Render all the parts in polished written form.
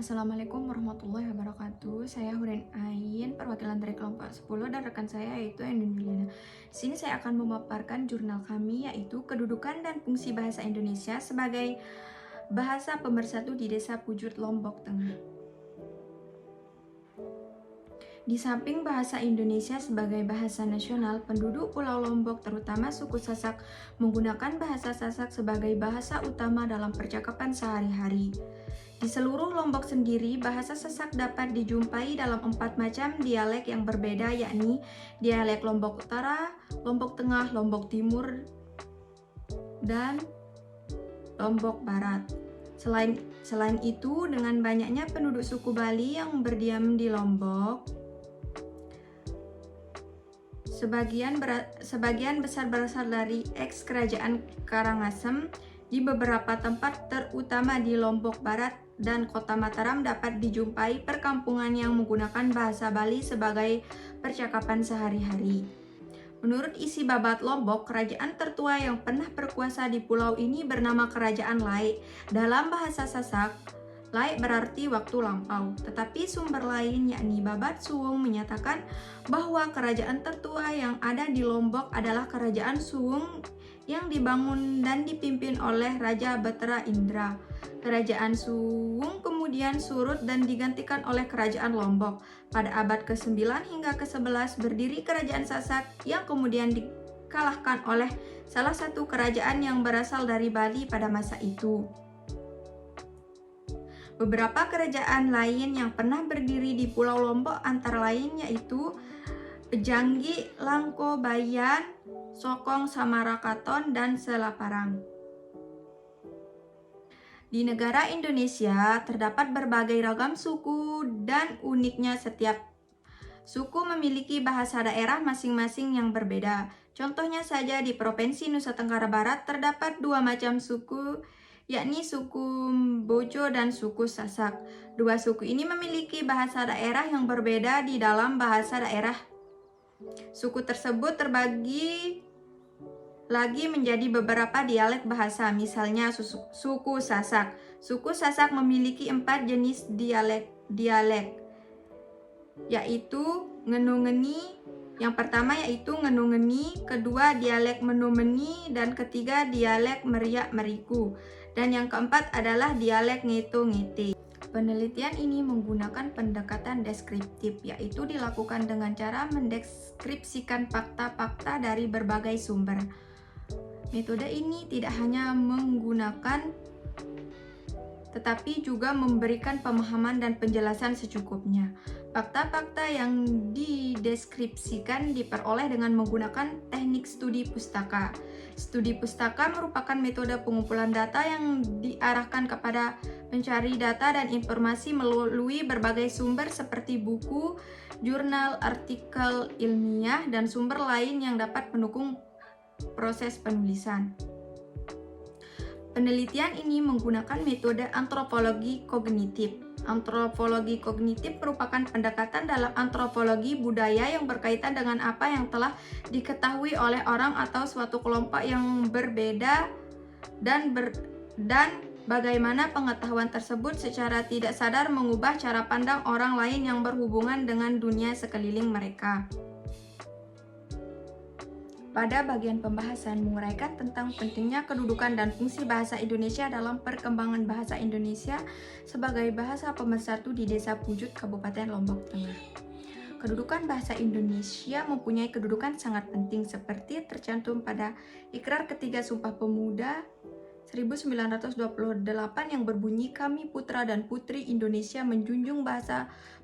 Assalamualaikum warahmatullahi wabarakatuh. Saya Hurin Ain, perwakilan dari kelompok 10 dan rekan saya yaitu Endin Juliana. Di sini saya akan memaparkan jurnal kami yaitu kedudukan dan fungsi bahasa Indonesia sebagai bahasa pemersatu di Desa Pujut, Lombok Tengah. Di samping bahasa Indonesia sebagai bahasa nasional, penduduk Pulau Lombok terutama suku Sasak menggunakan bahasa Sasak sebagai bahasa utama dalam percakapan sehari-hari. Di seluruh Lombok sendiri, bahasa Sasak dapat dijumpai dalam 4 macam dialek yang berbeda, yakni dialek Lombok Utara, Lombok Tengah, Lombok Timur, dan Lombok Barat. Selain itu, dengan banyaknya penduduk suku Bali yang berdiam di Lombok, sebagian besar berasal dari eks-kerajaan Karangasem. Di beberapa tempat, terutama di Lombok Barat dan Kota Mataram, dapat dijumpai perkampungan yang menggunakan bahasa Bali sebagai percakapan sehari-hari. Menurut isi babat Lombok, kerajaan tertua yang pernah berkuasa di pulau ini bernama Kerajaan Laik. Dalam bahasa Sasak, Laik berarti waktu lampau. Tetapi sumber lain yakni babat Suwung menyatakan bahwa kerajaan tertua yang ada di Lombok adalah Kerajaan Suwung yang dibangun dan dipimpin oleh Raja Betera Indra. Kerajaan Suwung kemudian surut dan digantikan oleh Kerajaan Lombok. Pada abad ke-9 hingga ke-11 berdiri Kerajaan Sasak yang kemudian dikalahkan oleh salah satu kerajaan yang berasal dari Bali pada masa itu. Beberapa kerajaan lain yang pernah berdiri di Pulau Lombok antara lain yaitu Pejanggi, Langko, Bayan, Sokong, Samarakaton, dan Selaparang. Di negara Indonesia terdapat berbagai ragam suku dan uniknya setiap suku memiliki bahasa daerah masing-masing yang berbeda. Contohnya saja di Provinsi Nusa Tenggara Barat terdapat 2 macam suku, yakni suku Bojo dan suku Sasak. 2 suku ini memiliki bahasa daerah yang berbeda di dalam bahasa daerah. Suku tersebut terbagi lagi menjadi beberapa dialek bahasa, misalnya suku Sasak. Suku Sasak memiliki 4 jenis dialek, yaitu Ngenungeni. Yang pertama yaitu Ngenungeni, kedua dialek Menumeni, dan ketiga dialek Meriak Meriku. Dan yang keempat adalah dialek Ngeto-Ngete. Penelitian ini menggunakan pendekatan deskriptif, yaitu dilakukan dengan cara mendeskripsikan fakta-fakta dari berbagai sumber. Metode ini tidak hanya menggunakan tetapi juga memberikan pemahaman dan penjelasan secukupnya. Fakta-fakta yang dideskripsikan diperoleh dengan menggunakan teknik studi pustaka. Studi pustaka merupakan metode pengumpulan data yang diarahkan kepada pencari data dan informasi melalui berbagai sumber seperti buku, jurnal, artikel ilmiah, dan sumber lain yang dapat mendukung proses penulisan. Penelitian ini menggunakan metode antropologi kognitif. Antropologi kognitif merupakan pendekatan dalam antropologi budaya yang berkaitan dengan apa yang telah diketahui oleh orang atau suatu kelompok yang berbeda dan bagaimana pengetahuan tersebut secara tidak sadar mengubah cara pandang orang lain yang berhubungan dengan dunia sekeliling mereka. Pada bagian pembahasan menguraikan tentang pentingnya kedudukan dan fungsi bahasa Indonesia dalam perkembangan bahasa Indonesia sebagai bahasa pemersatu di Desa Pujut, Kabupaten Lombok Tengah. Kedudukan bahasa Indonesia mempunyai kedudukan sangat penting seperti tercantum pada Ikrar Ketiga Sumpah Pemuda 1928 yang berbunyi, "Kami putra dan putri Indonesia menjunjung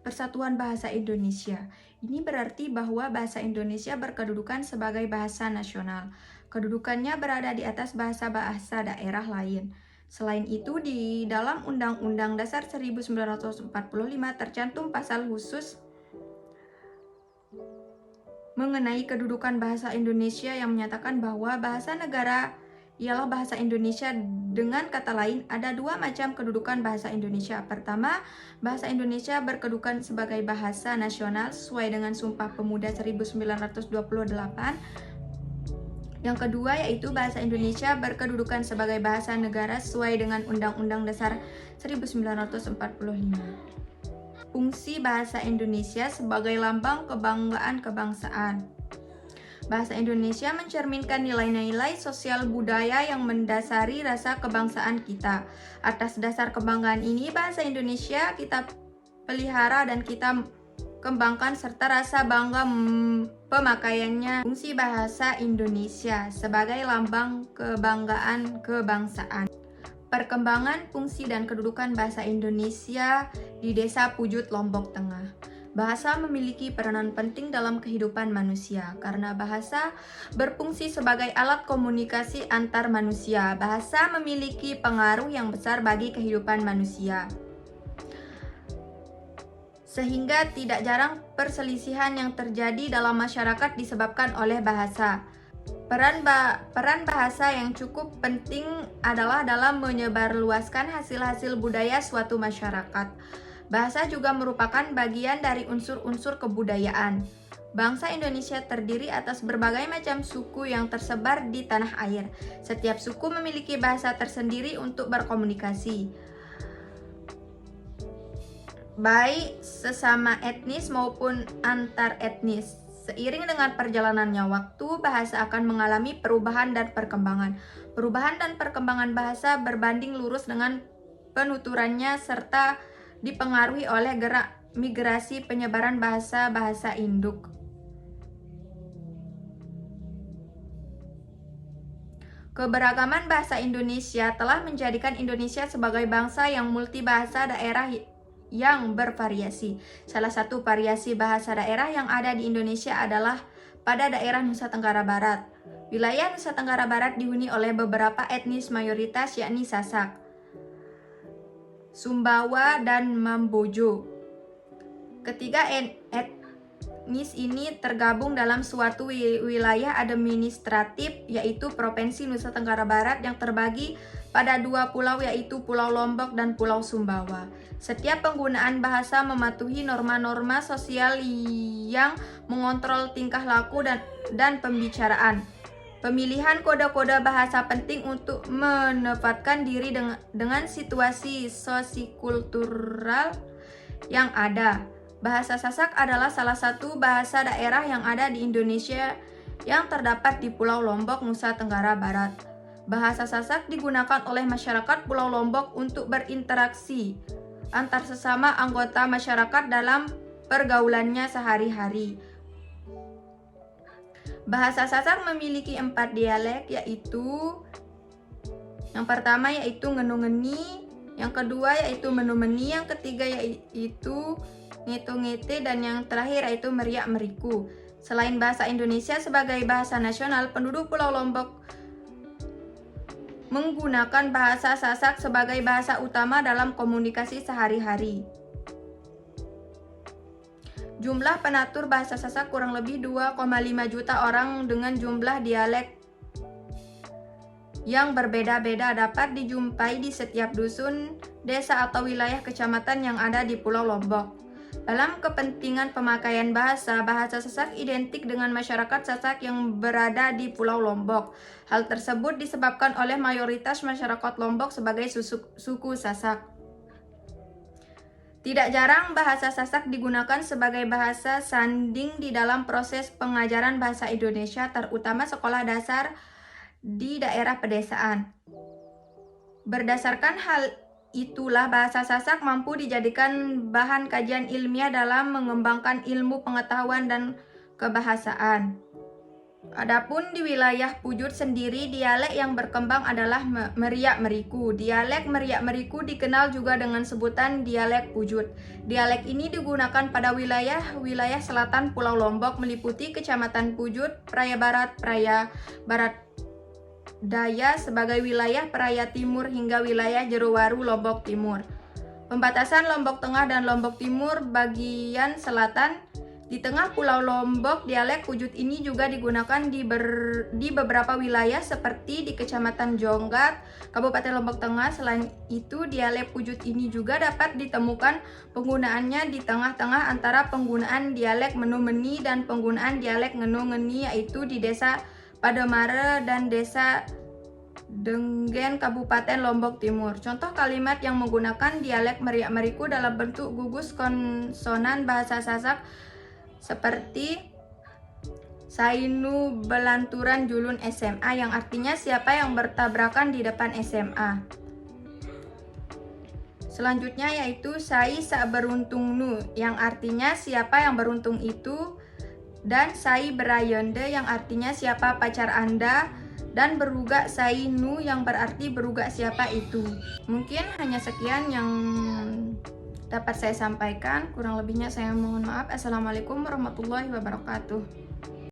persatuan bahasa Indonesia." Ini berarti bahwa bahasa Indonesia berkedudukan sebagai bahasa nasional. Kedudukannya berada di atas bahasa-bahasa daerah lain. Selain itu, di dalam Undang-Undang Dasar 1945 tercantum pasal khusus mengenai kedudukan bahasa Indonesia yang menyatakan bahwa bahasa negara ialah bahasa Indonesia. Dengan kata lain, ada 2 macam kedudukan bahasa Indonesia. Pertama, bahasa Indonesia berkedudukan sebagai bahasa nasional sesuai dengan Sumpah Pemuda 1928. Yang kedua yaitu bahasa Indonesia berkedudukan sebagai bahasa negara sesuai dengan Undang-Undang Dasar 1945. Fungsi bahasa Indonesia sebagai lambang kebanggaan kebangsaan. Bahasa Indonesia mencerminkan nilai-nilai sosial budaya yang mendasari rasa kebangsaan kita. Atas dasar kebanggaan ini, bahasa Indonesia kita pelihara dan kita kembangkan serta rasa bangga pemakaiannya. Fungsi bahasa Indonesia sebagai lambang kebanggaan kebangsaan. Perkembangan fungsi dan kedudukan bahasa Indonesia di Desa Pujut, Lombok Tengah. Bahasa memiliki peranan penting dalam kehidupan manusia karena bahasa berfungsi sebagai alat komunikasi antar manusia. Bahasa memiliki pengaruh yang besar bagi kehidupan manusia, sehingga tidak jarang perselisihan yang terjadi dalam masyarakat disebabkan oleh bahasa. Peran bahasa yang cukup penting adalah dalam menyebarluaskan hasil-hasil budaya suatu masyarakat. Bahasa juga merupakan bagian dari unsur-unsur kebudayaan. Bangsa Indonesia terdiri atas berbagai macam suku yang tersebar di tanah air. Setiap suku memiliki bahasa tersendiri untuk berkomunikasi, baik sesama etnis maupun antar etnis. Seiring dengan perjalanannya waktu, bahasa akan mengalami perubahan dan perkembangan. Perubahan dan perkembangan bahasa berbanding lurus dengan penuturannya serta dipengaruhi oleh gerak migrasi penyebaran bahasa-bahasa induk. Keberagaman bahasa Indonesia telah menjadikan Indonesia sebagai bangsa yang multibahasa daerah yang bervariasi. Salah satu variasi bahasa daerah yang ada di Indonesia adalah pada daerah Nusa Tenggara Barat. Wilayah Nusa Tenggara Barat dihuni oleh beberapa etnis mayoritas yakni Sasak, Sumbawa, dan Mambojo. Ketiga etnis ini tergabung dalam suatu wilayah administratif yaitu Provinsi Nusa Tenggara Barat yang terbagi pada dua pulau yaitu Pulau Lombok dan Pulau Sumbawa. Setiap penggunaan bahasa mematuhi norma-norma sosial yang mengontrol tingkah laku dan pembicaraan. Pemilihan kode-kode bahasa penting untuk menempatkan diri dengan situasi sosikultural yang ada. Bahasa Sasak adalah salah satu bahasa daerah yang ada di Indonesia yang terdapat di Pulau Lombok, Nusa Tenggara Barat. Bahasa Sasak digunakan oleh masyarakat Pulau Lombok untuk berinteraksi antar sesama anggota masyarakat dalam pergaulannya sehari-hari. Bahasa Sasak memiliki 4 dialek yaitu yang pertama yaitu ngenu-ngeni, yang kedua yaitu menu-meni, yang ketiga yaitu ngitu-ngite, dan yang terakhir yaitu meriak-meriku. Selain bahasa Indonesia sebagai bahasa nasional, penduduk Pulau Lombok menggunakan bahasa Sasak sebagai bahasa utama dalam komunikasi sehari-hari. Jumlah penatur bahasa Sasak kurang lebih 2,5 juta orang dengan jumlah dialek yang berbeda-beda dapat dijumpai di setiap dusun, desa atau wilayah kecamatan yang ada di Pulau Lombok. Dalam kepentingan pemakaian bahasa, bahasa Sasak identik dengan masyarakat Sasak yang berada di Pulau Lombok. Hal tersebut disebabkan oleh mayoritas masyarakat Lombok sebagai suku Sasak. Tidak jarang bahasa Sasak digunakan sebagai bahasa sanding di dalam proses pengajaran bahasa Indonesia, terutama sekolah dasar di daerah pedesaan. Berdasarkan hal itulah bahasa Sasak mampu dijadikan bahan kajian ilmiah dalam mengembangkan ilmu pengetahuan dan kebahasaan. Adapun di wilayah Pujut sendiri, dialek yang berkembang adalah Meriak-Meriku. Dialek Meriak-Meriku dikenal juga dengan sebutan dialek Pujut. Dialek ini digunakan pada wilayah selatan Pulau Lombok meliputi Kecamatan Pujut, Praia Barat, Praia Barat Daya sebagai wilayah Praia Timur hingga wilayah Jerowaru, Lombok Timur. Pembatasan Lombok Tengah dan Lombok Timur bagian selatan. Di tengah Pulau Lombok, dialek Pujut ini juga digunakan di beberapa wilayah seperti di Kecamatan Jonggat, Kabupaten Lombok Tengah. Selain itu, dialek Pujut ini juga dapat ditemukan penggunaannya di tengah-tengah antara penggunaan dialek menu-meni dan penggunaan dialek ngenu-ngeni, yaitu di Desa Padomare, dan Desa Denggen, Kabupaten Lombok Timur. Contoh kalimat yang menggunakan dialek Meriak-Meriku dalam bentuk gugus konsonan bahasa Sasak seperti Sainu Belanturan Julun SMA, yang artinya siapa yang bertabrakan di depan SMA. Selanjutnya yaitu Sai Sak Beruntung Nu, yang artinya siapa yang beruntung itu, dan Sai Berayonde, yang artinya siapa pacar Anda, dan Beruga Sai Nu, yang berarti beruga siapa itu. Mungkin hanya sekian yang dapat saya sampaikan, kurang lebihnya saya mohon maaf. Assalamualaikum warahmatullahi wabarakatuh.